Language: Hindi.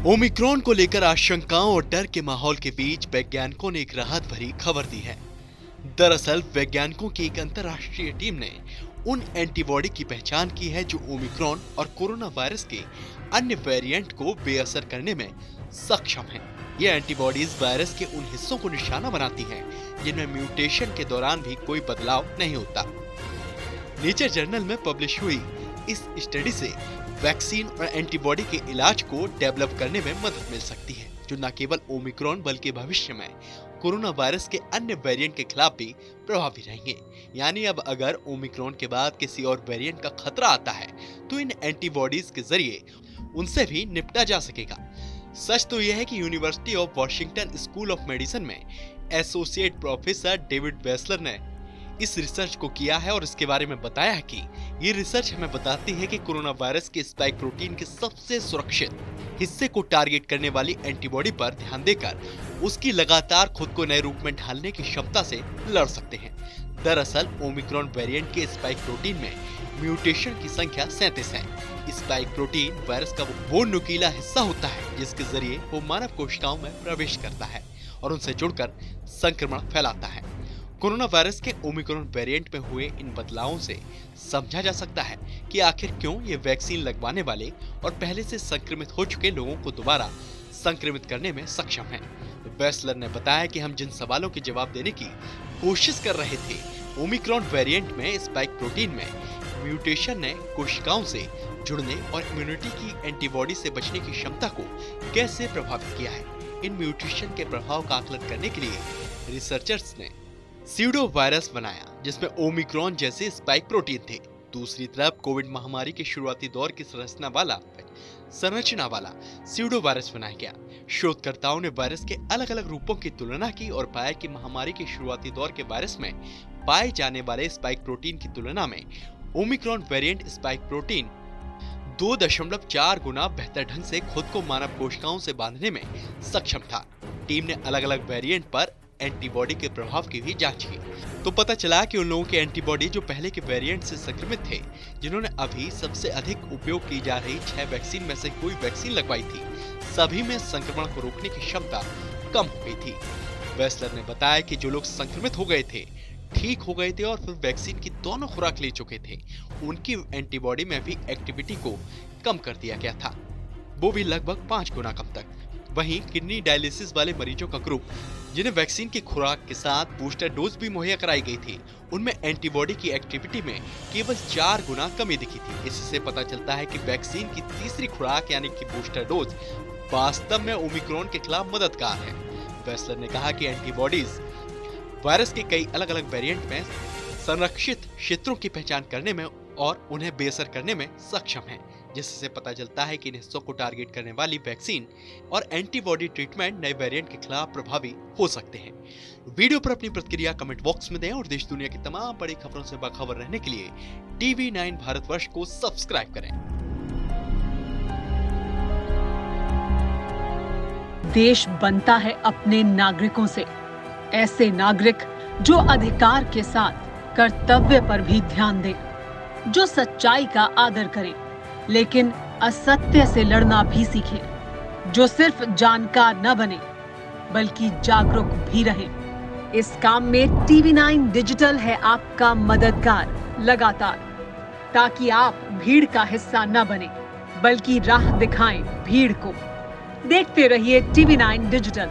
ओमिक्रॉन को लेकर आशंकाओं और डर के माहौल के बीच वैज्ञानिकों ने एक राहत भरी खबर दी है। दरअसल वैज्ञानिकों की एक अंतर्राष्ट्रीय टीम ने उन एंटीबॉडी की पहचान की है जो ओमिक्रॉन और कोरोना वायरस के अन्य वेरिएंट को बेअसर करने में सक्षम हैं। ये एंटीबॉडीज वायरस के उन हिस्सों को निशाना बनाती हैं जिनमें म्यूटेशन के दौरान भी कोई बदलाव नहीं होता। नेचर जर्नल में पब्लिश हुई इस स्टडी से वैक्सीन और एंटीबॉडी के इलाज को डेवलप करने में मदद मिल सकती है, जो न केवल ओमिक्रॉन बल्कि भविष्य में कोरोना वायरस के अन्य वेरिएंट के खिलाफ भी प्रभावी रहेंगे। यानी अब अगर ओमिक्रॉन के बाद किसी और वेरिएंट का खतरा आता है तो इन एंटीबॉडीज के जरिए उनसे भी निपटा जा सकेगा। सच तो यह है कि university of Washington school of medicine में एसोसिएट प्रोफेसर डेविड वेस्लर ने इस रिसर्च को किया है और इसके बारे में बताया है कि ये रिसर्च हमें बताती है कि कोरोना वायरस के स्पाइक प्रोटीन के सबसे सुरक्षित हिस्से को टारगेट करने वाली एंटीबॉडी पर ध्यान देकर उसकी लगातार खुद को नए रूप में ढालने की क्षमता से लड़ सकते हैं। दरअसल ओमिक्रॉन वेरिएंट के स्पाइक प्रोटीन में म्यूटेशन की संख्या 37 है। स्पाइक प्रोटीन वायरस का वो नुकीला हिस्सा होता है जिसके जरिए वो मानव कोशिकाओं में प्रवेश करता है और उनसे जुड़कर संक्रमण फैलाता है। कोरोना वायरस के ओमिक्रॉन वेरिएंट में हुए इन बदलावों से समझा जा सकता है कि आखिर क्यों ये वैक्सीन लगवाने वाले और पहले से संक्रमित हो चुके लोगों को दोबारा संक्रमित करने में सक्षम हैं। वेस्लर ने बताया कि हम जिन सवालों के जवाब देने की कोशिश कर रहे थे, ओमिक्रॉन वेरिएंट में स्पाइक प्रोटीन में म्यूटेशन ने कोशिकाओं से जुड़ने और इम्यूनिटी की एंटीबॉडी से बचने की क्षमता को कैसे प्रभावित किया है। इन म्यूटेशन के प्रभाव का आकलन करने के लिए रिसर्चर्स ने स्यूडो वायरस बनाया जिसमें ओमिक्रॉन जैसे स्पाइक प्रोटीन थे। दूसरी तरफ कोविड महामारी के शुरुआती दौर की संरचना वाला स्यूडो वायरस बनाया गया। शोधकर्ताओं ने वायरस के अलग अलग रूपों की तुलना की और पाया कि महामारी के शुरुआती दौर के वायरस में पाए जाने वाले स्पाइक प्रोटीन की तुलना में ओमिक्रॉन वेरिएंट स्पाइक प्रोटीन 2.4 गुना बेहतर ढंग से खुद को मानव कोशिकाओं से बांधने में सक्षम था। टीम ने अलग अलग वेरिएंट पर एंटीबॉडी के प्रभाव की भी जांच की तो पता चला कि उन लोगों के एंटीबॉडी जो पहले के वेरिएंट से संक्रमित थे, जिन्होंने अभी सबसे अधिक उपयोग की जा रही 6 वैक्सीन में से कोई वैक्सीन लगवाई थी, सभी में संक्रमण को रोकने की क्षमता कम हो गई थी। वेस्लर ने बताया कि जो लोग संक्रमित हो गए थे, ठीक हो गए थे और फिर वैक्सीन की दोनों खुराक ले चुके थे, उनकी एंटीबॉडी में भी एक्टिविटी को कम कर दिया गया था, वो भी लगभग 5 गुना कम तक। वहीं किडनी डायलिसिस वाले मरीजों का ग्रुप जिन्हें वैक्सीन की खुराक के साथ बूस्टर डोज भी मुहैया कराई गई थी, उनमें एंटीबॉडी की एक्टिविटी में केवल 4 गुना कमी दिखी थी। इससे पता चलता है कि वैक्सीन की तीसरी खुराक यानी कि बूस्टर डोज वास्तव में ओमिक्रॉन के खिलाफ मददगार है। वेस्लर ने कहा कि एंटीबॉडीज वायरस के कई अलग अलग वेरिएंट में संरक्षित क्षेत्रों की पहचान करने में और उन्हें बेअसर करने में सक्षम है, जिससे पता चलता है कि इन हिस्सों को टारगेट करने वाली वैक्सीन और एंटीबॉडी ट्रीटमेंट नए वेरिएंट के खिलाफ प्रभावी हो सकते हैं। वीडियो पर अपनी प्रतिक्रिया कमेंट बॉक्स में दें और देश दुनिया की तमाम बड़ी खबरों से बाखबर रहने के लिए TV9 भारतवर्ष को सब्सक्राइब करें। देश बनता है अपने नागरिकों से, ऐसे नागरिक जो अधिकार के साथ कर्तव्य पर भी ध्यान दें, जो सच्चाई का आदर करें लेकिन असत्य से लड़ना भी सीखे, जो सिर्फ जानकार न बने बल्कि जागरूक भी रहे। इस काम में TV9 डिजिटल है आपका मददगार लगातार, ताकि आप भीड़ का हिस्सा न बने बल्कि राह दिखाएं भीड़ को। देखते रहिए TV9 डिजिटल।